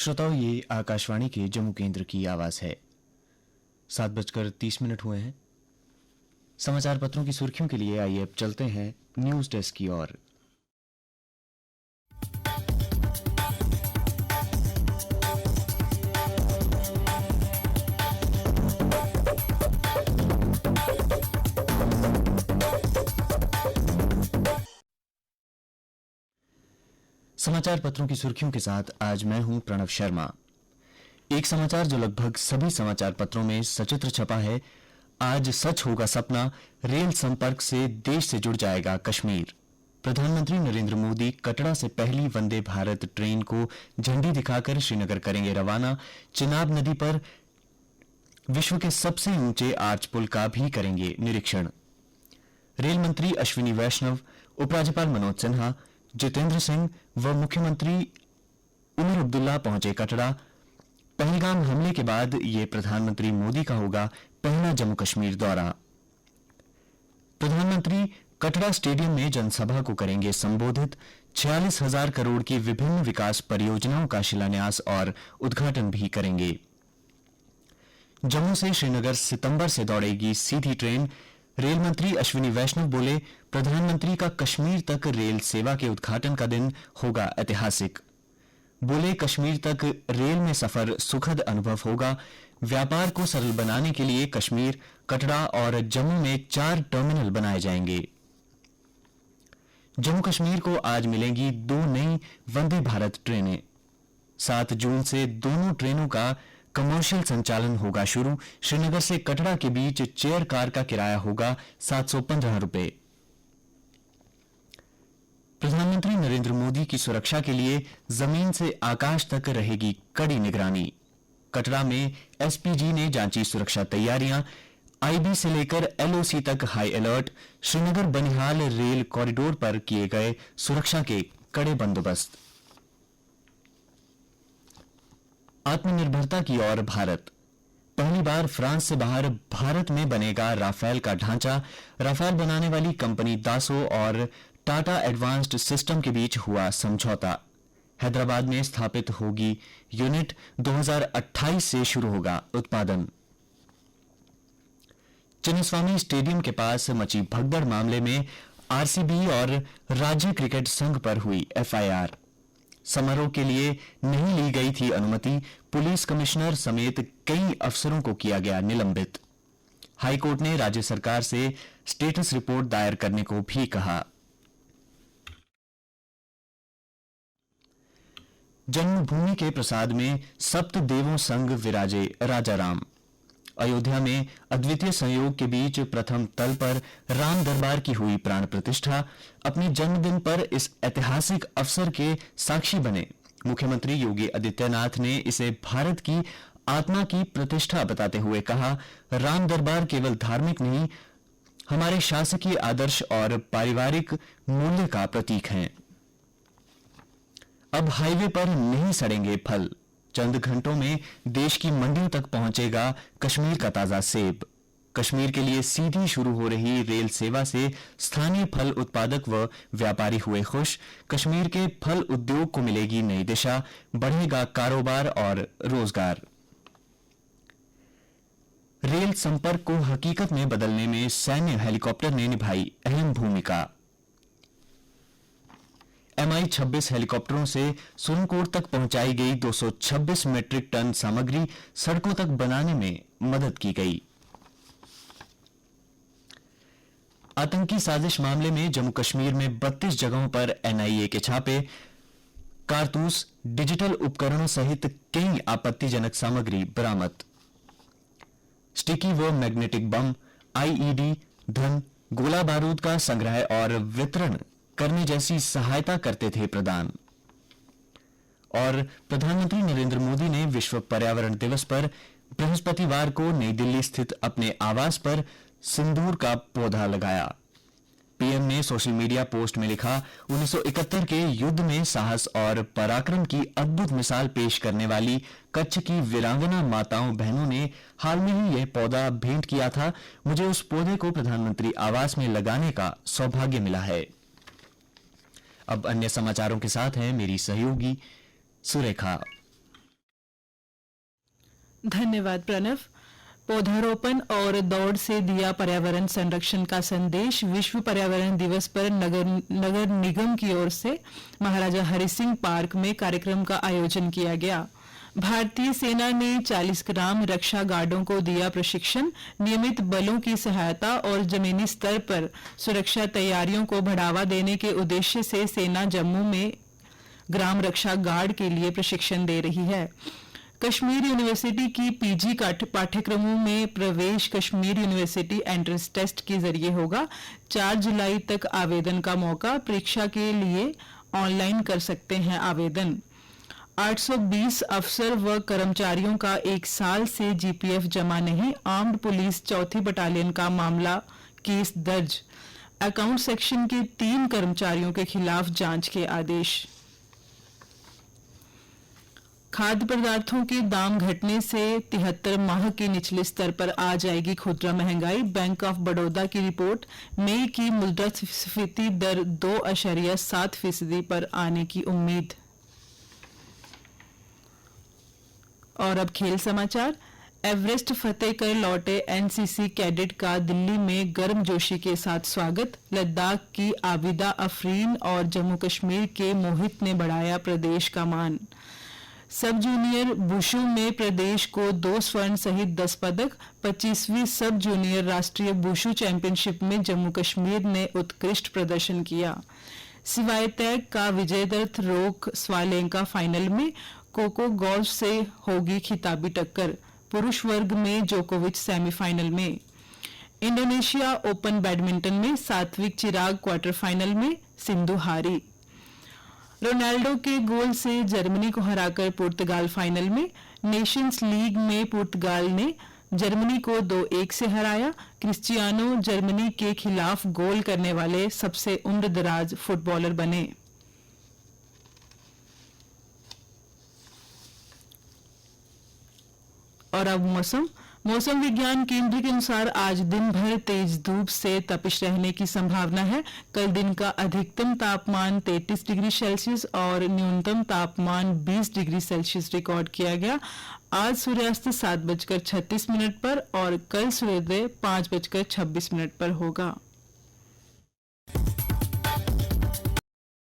श्रोताओं, ये आकाशवाणी के जम्मू केंद्र की आवाज है। 7:30 हुए हैं। समाचार पत्रों की सुर्खियों के लिए आइए अब चलते हैं न्यूज डेस्क की ओर। समाचार पत्रों की सुर्खियों के साथ आज मैं हूं प्रणव शर्मा। एक समाचार जो लगभग सभी समाचार पत्रों में सचित्र छपा है। आज सच होगा सपना, रेल संपर्क से देश से जुड़ जाएगा कश्मीर। प्रधानमंत्री नरेंद्र मोदी कटरा से पहली वंदे भारत ट्रेन को झंडी दिखाकर श्रीनगर करेंगे रवाना। चिनाब नदी पर विश्व के सबसे ऊंचे आर्च पुल का भी करेंगे निरीक्षण। रेल मंत्री अश्विनी वैष्णव, उपराज्यपाल मनोज सिन्हा, जितेंद्र सिंह व मुख्यमंत्री उमर अब्दुल्ला पहुंचे कटरा। पहलगाम हमले के बाद ये प्रधानमंत्री मोदी का होगा पहला जम्मू कश्मीर दौरा। प्रधानमंत्री कटरा स्टेडियम में जनसभा को करेंगे संबोधित। 46,000 करोड़ की विभिन्न विकास परियोजनाओं का शिलान्यास और उद्घाटन भी करेंगे। जम्मू से श्रीनगर सितंबर से दौड़ेगी सीधी ट्रेन। रेल मंत्री अश्विनी वैष्णव बोले, प्रधानमंत्री का कश्मीर तक रेल सेवा के उद्घाटन का दिन होगा ऐतिहासिक। बोले, कश्मीर तक रेल में सफर सुखद अनुभव होगा। व्यापार को सरल बनाने के लिए कश्मीर, कटरा और जम्मू में 4 टर्मिनल बनाए जाएंगे। जम्मू कश्मीर को आज मिलेंगी 2 नई वंदे भारत ट्रेनें। 7 जून से दोनों ट्रेनों का कमर्शियल संचालन होगा शुरू। श्रीनगर से कटरा के बीच चेयर कार का किराया होगा 715 रुपए। प्रधानमंत्री नरेंद्र मोदी की सुरक्षा के लिए जमीन से आकाश तक रहेगी कड़ी निगरानी। कटरा में एसपीजी ने जांची सुरक्षा तैयारियां। आईबी से लेकर एलओसी तक high alert. Srinagar Banihal rail corridor पर किए गए सुरक्षा के कड़े बंदोबस्त। आत्मनिर्भरता की ओर भारत। पहली बार फ्रांस से बाहर भारत में बनेगा राफेल का ढांचा। राफेल बनाने वाली कंपनी दासो और टाटा एडवांस्ड सिस्टम के बीच हुआ समझौता। हैदराबाद में स्थापित होगी यूनिट। 2028 से शुरू होगा उत्पादन। चिन्नस्वामी स्टेडियम के पास मची भगदड़ मामले में आरसीबी और राज्य क्रिकेट संघ पर हुई एफआईआर। समारोह के लिए नहीं ली गई थी अनुमति। पुलिस कमिश्नर समेत कई अफसरों को किया गया निलंबित। हाईकोर्ट ने राज्य सरकार से स्टेटस रिपोर्ट दायर करने को भी कहा। जन्मभूमि के प्रसाद में सप्त देवों संग विराजे राजा राम। अयोध्या में अद्वितीय संयोग के बीच प्रथम तल पर राम दरबार की हुई प्राण प्रतिष्ठा। अपने जन्मदिन पर इस ऐतिहासिक अवसर के साक्षी बने मुख्यमंत्री योगी आदित्यनाथ ने इसे भारत की आत्मा की प्रतिष्ठा बताते हुए कहा, राम दरबार केवल धार्मिक नहीं, हमारे शासकीय आदर्श और पारिवारिक मूल्य का प्रतीक हैं। अब हाईवे पर नहीं सड़ेंगे फल। चंद घंटों में देश की मंडियों तक पहुंचेगा कश्मीर का ताजा सेब। कश्मीर के लिए सीधी शुरू हो रही रेल सेवा से स्थानीय फल उत्पादक व व्यापारी हुए खुश। कश्मीर के फल उद्योग को मिलेगी नई दिशा, बढ़ेगा कारोबार और रोजगार। रेल संपर्क को हकीकत में बदलने में सैन्य हेलीकॉप्टर ने निभाई अहम भूमिका। MI-26 हेलीकॉप्टरों से सुरनकोट तक पहुंचाई गई 226 मीट्रिक टन सामग्री सड़कों तक बनाने में मदद की गई। आतंकी साजिश मामले में जम्मू कश्मीर में 32 जगहों पर NIA के छापे। कारतूस, डिजिटल उपकरणों सहित कई आपत्तिजनक सामग्री बरामद। स्टिकी व मैग्नेटिक बम, IED, धन, गोला बारूद का संग्रह और वितरण करने जैसी सहायता करते थे प्रदान। और प्रधानमंत्री नरेंद्र मोदी ने विश्व पर्यावरण दिवस पर बृहस्पतिवार को नई दिल्ली स्थित अपने आवास पर सिंदूर का पौधा लगाया। पीएम ने सोशल मीडिया पोस्ट में लिखा, 1971 के युद्ध में साहस और पराक्रम की अद्भुत मिसाल पेश करने वाली कच्छ की वीरांगना माताओं बहनों ने हाल में ही यह पौधा भेंट किया था। मुझे उस पौधे को प्रधानमंत्री आवास में लगाने का सौभाग्य मिला है। अब अन्य समाचारों के साथ है मेरी सहयोगी सुरेखा। धन्यवाद प्रणव। पौधारोपण और दौड़ से दिया पर्यावरण संरक्षण का संदेश। विश्व पर्यावरण दिवस पर नगर निगम की ओर से महाराजा हरि सिंह पार्क में कार्यक्रम का आयोजन किया गया। भारतीय सेना ने 40 ग्राम रक्षा गार्डों को दिया प्रशिक्षण। नियमित बलों की सहायता और जमीनी स्तर पर सुरक्षा तैयारियों को बढ़ावा देने के उद्देश्य से सेना जम्मू में ग्राम रक्षा गार्ड के लिए प्रशिक्षण दे रही है। कश्मीर यूनिवर्सिटी की पीजी पाठ्यक्रमों में प्रवेश कश्मीर यूनिवर्सिटी एंट्रेंस टेस्ट के जरिए होगा। 4 जुलाई तक आवेदन का मौका। परीक्षा के लिए ऑनलाइन कर सकते हैं आवेदन। 820 अफसर व कर्मचारियों का 1 साल से जीपीएफ जमा नहीं। आर्म्ड पुलिस 4थी बटालियन का मामला केस दर्ज। अकाउंट सेक्शन के 3 कर्मचारियों के खिलाफ जांच के आदेश। खाद्य पदार्थों के दाम घटने से 73 माह के निचले स्तर पर आ जाएगी खुदरा महंगाई। बैंक ऑफ बड़ौदा की रिपोर्ट। मई की मुद्रास्फीति दर 2.7% पर आने की उम्मीद। और अब खेल समाचार। एवरेस्ट फतेह कर लौटे एनसीसी कैडेट का दिल्ली में गर्मजोशी के साथ स्वागत। लद्दाख की आबिदा अफरीन और जम्मू कश्मीर के मोहित ने बढ़ाया प्रदेश का मान। सब जूनियर बुशु में प्रदेश को 2 स्वर्ण सहित 10 पदक। 25वीं सब जूनियर राष्ट्रीय बुशु चैंपियनशिप में जम्मू कश्मीर ने उत्कृष्ट प्रदर्शन किया। सिवायतैक का विजयदत्त रोक स्वालेंका फाइनल में। कोको गॉल्फ से होगी खिताबी टक्कर। पुरुष वर्ग में जोकोविच सेमीफाइनल में। इंडोनेशिया ओपन बैडमिंटन में सात्विक चिराग क्वार्टर फाइनल में। सिंधु हारी। रोनाल्डो के गोल से जर्मनी को हराकर पुर्तगाल फाइनल में। नेशंस लीग में पुर्तगाल ने जर्मनी को 2-1 से हराया। क्रिस्टियानो जर्मनी के खिलाफ गोल करने वाले सबसे उम्रदराज फुटबॉलर बने। और अब मौसम विज्ञान केंद्र के अनुसार आज दिन भर तेज धूप से तपिश रहने की संभावना है। कल दिन का अधिकतम तापमान 33 डिग्री सेल्सियस और न्यूनतम तापमान 20 डिग्री सेल्सियस रिकॉर्ड किया गया। आज सूर्यास्त 7:36 पर और कल सूर्योदय 5:26 पर होगा।